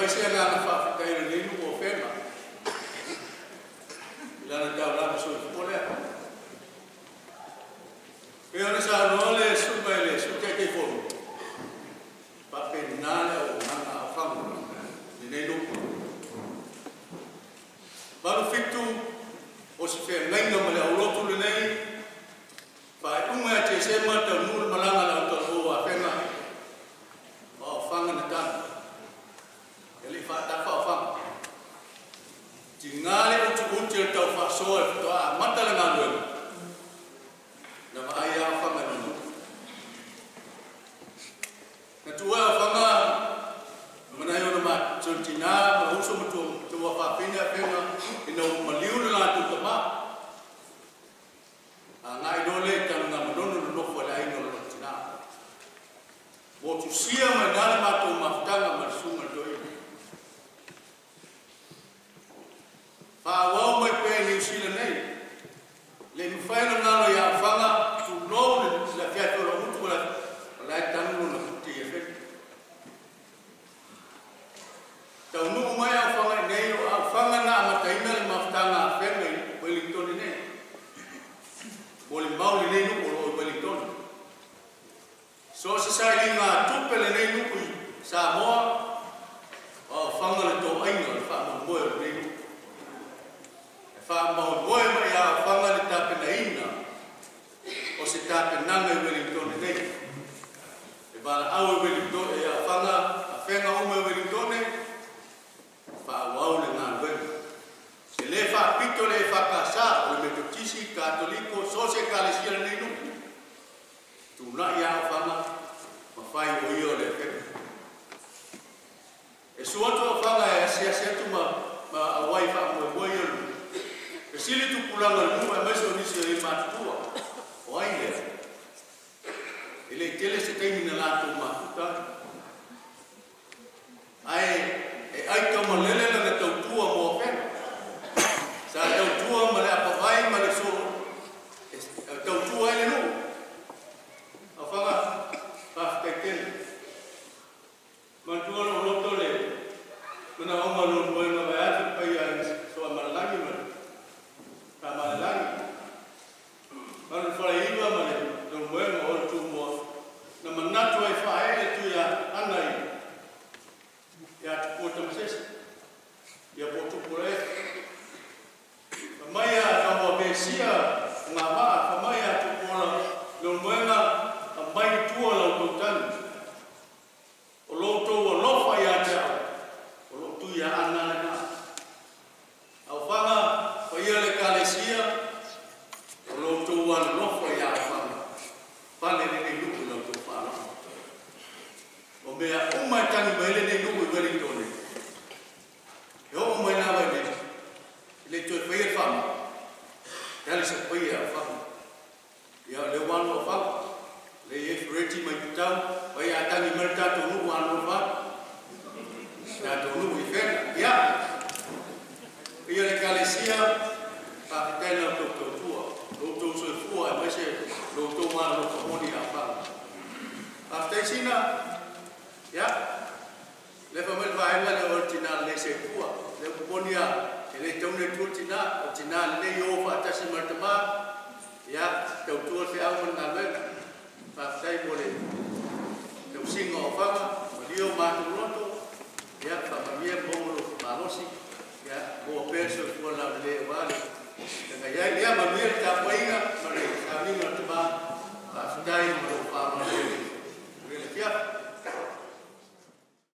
vai ser na fábrica ele não oferta. Lá na tabela só pole. Eu não sei não le subele, suke que for. Papel nada ou nada fama. Nem no. Baru fitu o se fe ngai no male o lotu le nei. Fa uma te se mata mul malanga la to o afenga. O fanga na tan. Ele fa ta fa fanga. Tingale o tu until tau fa so to a mata la ngalo. Na mai a fanga no. Na tua fanga manayo na ma tina ma uso mo to wa fa pina pena ino maliu la tu tama. Ngai dole kan na modono no fo la ino lo tina. Mo tu sia ma dala ma to maftanga ma sunga doi. Fa wa mo pe ni sila nei. Le mi fa na lo ya fanga tu no la fia to lo mutu la tanu no ti efek. Tau nu mai a fanga nei a fanga na ma taina le maftanga fenga Wellington nei. Boleh mau le nei no Wellington. So se sai nga tupe le nei no Samoa. O fanga le to ainga fa mo mo le nei. Fa mo mo mai a fanga le tape na ina. O se tape nanga Wellington nei. E bala au Wellington e a fanga a fenga o Wellington nei. Fa wau le ngā wenu. Se le fa pito le fa kasa o le metotisi katoliko so se kalesia nei nu. Tu na ia fanga ma fai o io le fe. E suoto fanga e sia tu ma awai fa mo mo io. E sili tu pulanga lu ma meso ni se ma tua. O ai le. Ele tele se tem na la tu ma ta. Ai to mo lele na to tua mo fe. Sa to tua mo le apa vai ma le so. To tua ele no. Afanga pa tekel. Man tua no loto le. Mana o ma lo mo ma ba ya pa ya so ma lagi ma. Ta ma lagi. Man fa iwa ma le do mo mo tu mo. Na manatu ai fa ele tu ya anai. Ya tu pota mases ya botu pore maya kamu besia ngama maya tu pora lomena mai tu la utan olo to lo fa ya ja olo tu ya anana au fanga fa ya le kalesia olo to wan lo fa ya fa le ni lu lo to fa o mea uma tani mele ne nuku Wellington. E o mai na vai le to foi fama. Dali se foi a fama. Ya le wano fama. Le e freti mai tau, vai a tani merta to nu wano fa. Ya to nu i fer. Ya. E le kalesia pa tena to tua. To so fua, mai se lo to wano ko moni a fama. After sina ya, lepas melbaik le original le sekua, le punya, le tahun le original le yo atas mertema, ya, tahu se awal nalar, pasai boleh, tahu singo fama, beliau mahu loto, ya, famia bolu marosi, ya, bawa perso bola le balik, ya, dia manuel